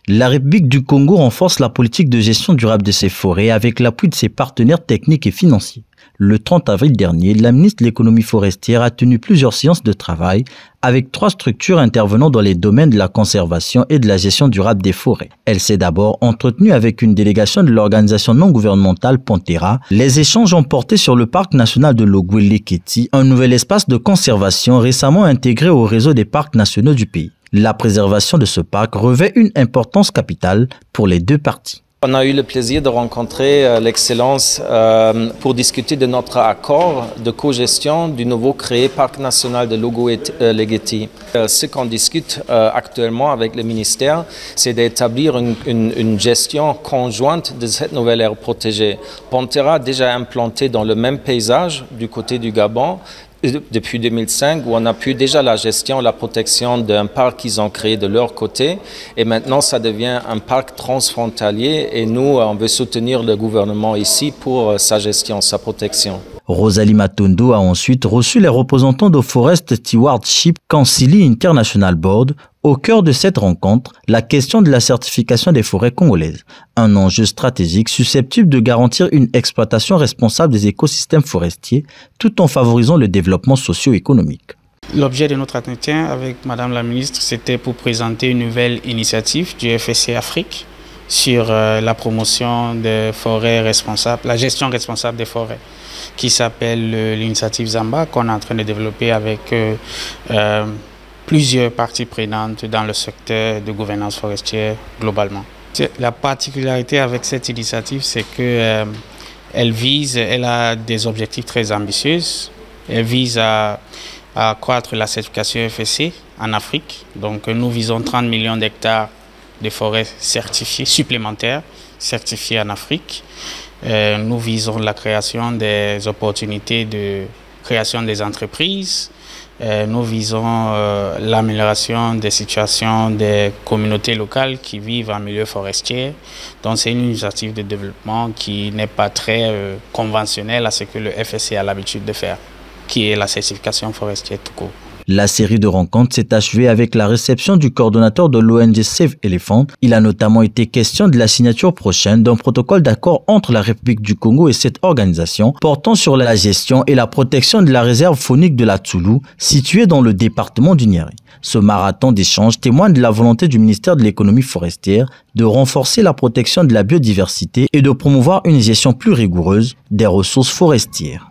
La République du Congo renforce la politique de gestion durable de ses forêts avec l'appui de ses partenaires techniques et financiers. Le 30 avril dernier, la ministre de l'économie forestière a tenu plusieurs séances de travail avec 3 structures intervenant dans les domaines de la conservation et de la gestion durable des forêts. Elle s'est d'abord entretenue avec une délégation de l'organisation non gouvernementale Pantera. Les échanges ont porté sur le parc national de Logoué-Leketi, un nouvel espace de conservation récemment intégré au réseau des parcs nationaux du pays. La préservation de ce parc revêt une importance capitale pour les 2 parties. On a eu le plaisir de rencontrer l'Excellence pour discuter de notre accord de co-gestion du nouveau créé Parc national de Logoué-Leketi. Ce qu'on discute actuellement avec le ministère, c'est d'établir une gestion conjointe de cette nouvelle aire protégée. Pantera a déjà implanté dans le même paysage du côté du Gabon, depuis 2005, où on a pu déjà la gestion, la protection d'un parc qu'ils ont créé de leur côté. Et maintenant, ça devient un parc transfrontalier et nous, on veut soutenir le gouvernement ici pour sa gestion, sa protection. Rosalie Matondo a ensuite reçu les représentants de Forest Stewardship Council International Board. Au cœur de cette rencontre, la question de la certification des forêts congolaises, un enjeu stratégique susceptible de garantir une exploitation responsable des écosystèmes forestiers tout en favorisant le développement socio-économique. L'objet de notre entretien avec Madame la Ministre, c'était pour présenter une nouvelle initiative du FSC Afrique sur la promotion des forêts responsables, la gestion responsable des forêts, qui s'appelle l'initiative Zamba, qu'on est en train de développer avec plusieurs parties prenantes dans le secteur de gouvernance forestière globalement. La particularité avec cette initiative, c'est qu'elle elle a des objectifs très ambitieux. Elle vise à accroître la certification FSC en Afrique. Donc nous visons 30 millions d'hectares de forêts certifiées, supplémentaires, certifiées en Afrique. Nous visons la création des opportunités de création des entreprises. Nous visons l'amélioration des situations des communautés locales qui vivent en milieu forestier. Donc c'est une initiative de développement qui n'est pas très conventionnelle à ce que le FSC a l'habitude de faire, qui est la certification forestière tout court. La série de rencontres s'est achevée avec la réception du coordonnateur de l'ONG Save Elephant. Il a notamment été question de la signature prochaine d'un protocole d'accord entre la République du Congo et cette organisation portant sur la gestion et la protection de la réserve faunique de la Tsoulou, située dans le département du Niari. Ce marathon d'échanges témoigne de la volonté du ministère de l'économie forestière de renforcer la protection de la biodiversité et de promouvoir une gestion plus rigoureuse des ressources forestières.